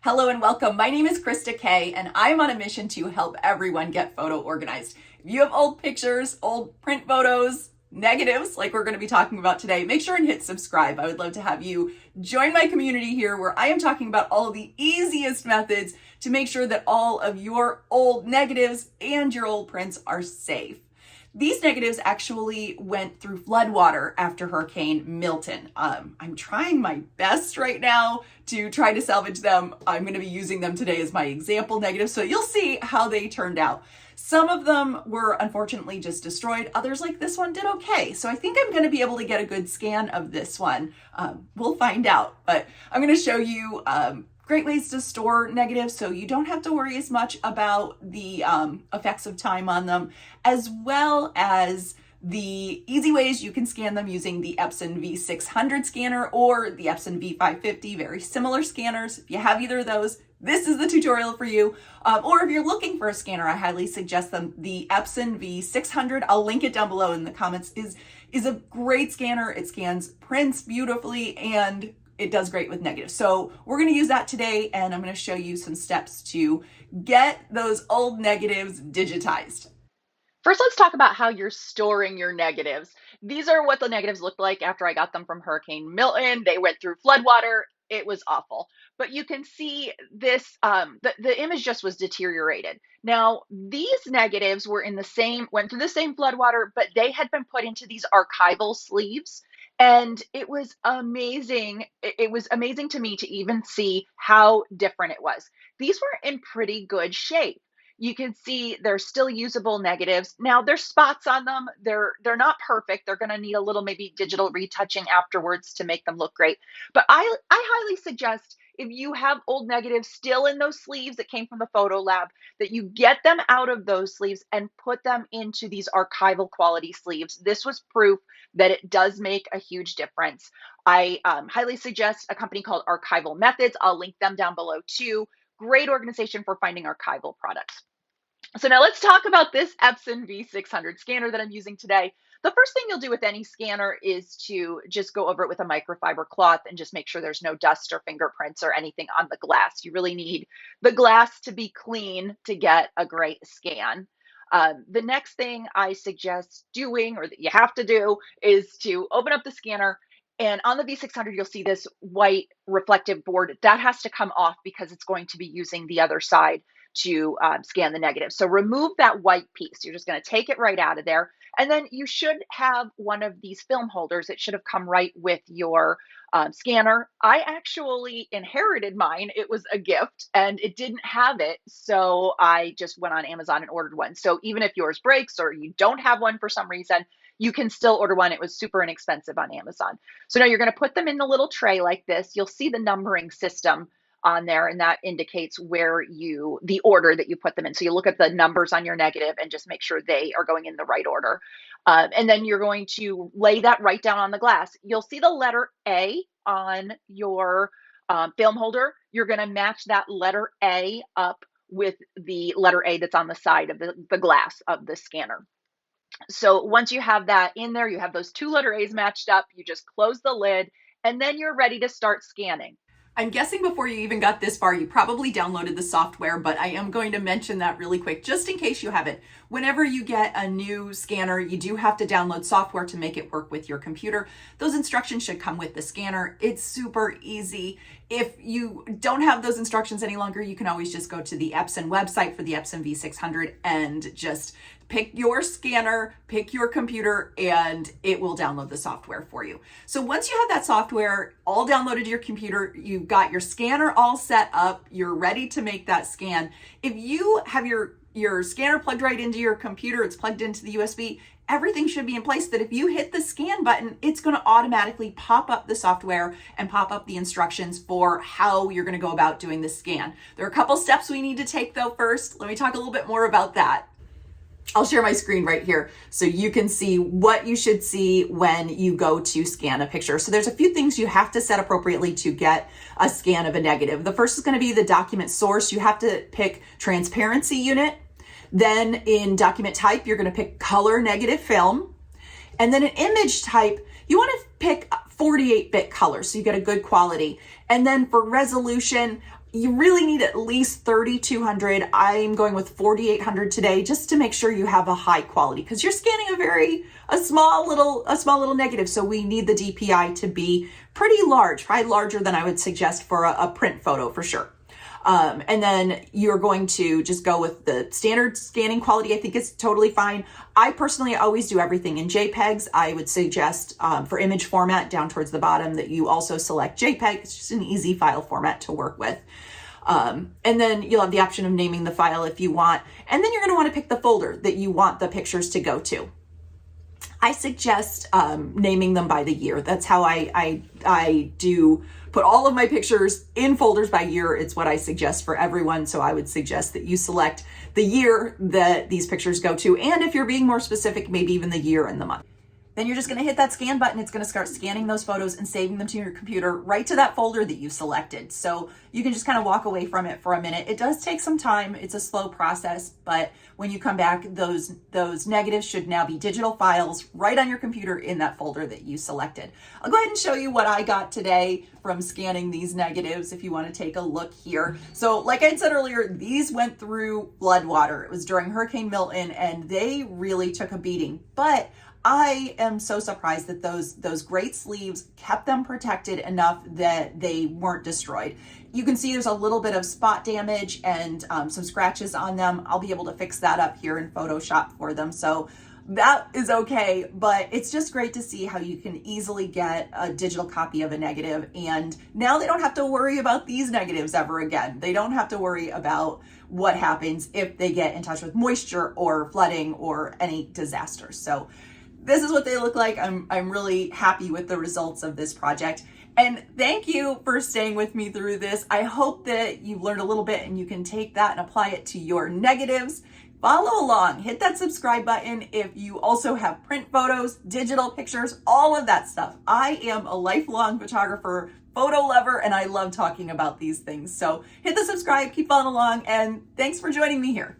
Hello and welcome. My name is Krista Kay, and I'm on a mission to help everyone get photo organized. If you have old pictures, old print photos, negatives, like we're going to be talking about today, make sure and hit subscribe. I would love to have you join my community here where I am talking about all of the easiest methods to make sure that all of your old negatives and your old prints are safe. These negatives actually went through floodwater after Hurricane Milton. I'm trying my best right now to try to salvage them. I'm going to be using them today as my example negatives, so you'll see how they turned out. Some of them were unfortunately just destroyed. Others, like this one, did okay. So I think I'm going to be able to get a good scan of this one. We'll find out, but I'm going to show you great ways to store negatives so you don't have to worry as much about the effects of time on them, as well as the easy ways you can scan them using the Epson V600 scanner or the Epson V550, very similar scanners. If you have either of those, this is the tutorial for you. Or if you're looking for a scanner, I highly suggest them. The Epson V600, I'll link it down below in the comments, is a great scanner. It scans prints beautifully and it does great with negatives. So we're going to use that today, and I'm going to show you some steps to get those old negatives digitized. First, let's talk about how you're storing your negatives. These are what the negatives looked like after I got them from Hurricane Milton. They went through floodwater. It was awful. But you can see this, the image just was deteriorated. Now, these negatives were went through the same floodwater, but they had been put into these archival sleeves. And it was amazing. It was amazing to me to even see how different it was. These were in pretty good shape. You can see they're still usable negatives. Now there's spots on them. They're not perfect. They're going to need a little maybe digital retouching afterwards to make them look great. But I highly suggest if you have old negatives still in those sleeves that came from the photo lab, that you get them out of those sleeves and put them into these archival quality sleeves. This was proof that it does make a huge difference. I highly suggest a company called Archival Methods. I'll link them down below too. Great organization for finding archival products. So now let's talk about this Epson V600 scanner that I'm using today. The first thing you'll do with any scanner is to just go over it with a microfiber cloth and just make sure there's no dust or fingerprints or anything on the glass. You really need the glass to be clean to get a great scan. The next thing I suggest doing, or that you have to do, is to open up the scanner. And on the V600, you'll see this white reflective board. That has to come off because it's going to be using the other side to scan the negative. So remove that white piece. You're just going to take it right out of there. And then you should have one of these film holders. It should have come right with your scanner. I actually inherited mine. It was a gift and it didn't have it. So I just went on Amazon and ordered one. So even if yours breaks or you don't have one for some reason, you can still order one. It was super inexpensive on Amazon. So now you're going to put them in the little tray like this. You'll see the numbering system on there, and that indicates the order that you put them in. So you look at the numbers on your negative and just make sure they are going in the right order. And then you're going to lay that right down on the glass. You'll see the letter A on your film holder. You're going to match that letter A up with the letter A that's on the side of the glass of the scanner. So once you have that in there, you have those two letter A's matched up, you just close the lid, and then you're ready to start scanning. I'm guessing before you even got this far, you probably downloaded the software, but I am going to mention that really quick, just in case you haven't. Whenever you get a new scanner, you do have to download software to make it work with your computer. Those instructions should come with the scanner. It's super easy. If you don't have those instructions any longer, you can always just go to the Epson website for the Epson V600 and just pick your scanner, pick your computer, and it will download the software for you. So once you have that software all downloaded to your computer, you've got your scanner all set up, you're ready to make that scan. If you have your scanner plugged right into your computer, it's plugged into the USB, everything should be in place that if you hit the scan button, it's going to automatically pop up the software and pop up the instructions for how you're going to go about doing the scan. There are a couple steps we need to take though first. Let me talk a little bit more about that. I'll share my screen right here so you can see what you should see when you go to scan a picture. So there's a few things you have to set appropriately to get a scan of a negative. The first is going to be the document source. You have to pick transparency unit. Then in document type, you're going to pick color negative film. And then an image type, you want to pick 48-bit color so you get a good quality. And then for resolution, You really need at least 3,200. I'm going with 4,800 today just to make sure you have a high quality, because you're scanning a small little negative. So we need the DPI to be pretty large, probably larger than I would suggest for a print photo for sure. And then you're going to just go with the standard scanning quality. I think it's totally fine. I personally always do everything in JPEGs. I would suggest for image format down towards the bottom that you also select JPEG. It's just an easy file format to work with. And then you'll have the option of naming the file if you want. And then you're going to want to pick the folder that you want the pictures to go to. I suggest naming them by the year. That's how I do put all of my pictures in folders by year. It's what I suggest for everyone. So I would suggest that you select the year that these pictures go to. And if you're being more specific, maybe even the year and the month. Then you're just going to hit that scan button. It's going to start scanning those photos and saving them to your computer right to that folder that you selected. So you can just kind of walk away from it for a minute. It does take some time. It's a slow process, but when you come back, those negatives should now be digital files right on your computer in that folder that you selected. I'll go ahead and show you what I got today from scanning these negatives if you want to take a look here. So like I said earlier, these went through floodwater. It was during Hurricane Milton and they really took a beating, but I am so surprised that those great sleeves kept them protected enough that they weren't destroyed. You can see there's a little bit of spot damage and some scratches on them. I'll be able to fix that up here in Photoshop for them. So that is okay, but it's just great to see how you can easily get a digital copy of a negative. And now they don't have to worry about these negatives ever again. They don't have to worry about what happens if they get in touch with moisture or flooding or any disasters. So this is what they look like. I'm really happy with the results of this project. And thank you for staying with me through this. I hope that you've learned a little bit and you can take that and apply it to your negatives. Follow along, hit that subscribe button if you also have print photos, digital pictures, all of that stuff. I am a lifelong photographer, photo lover, and I love talking about these things. So hit the subscribe, keep following along, and thanks for joining me here.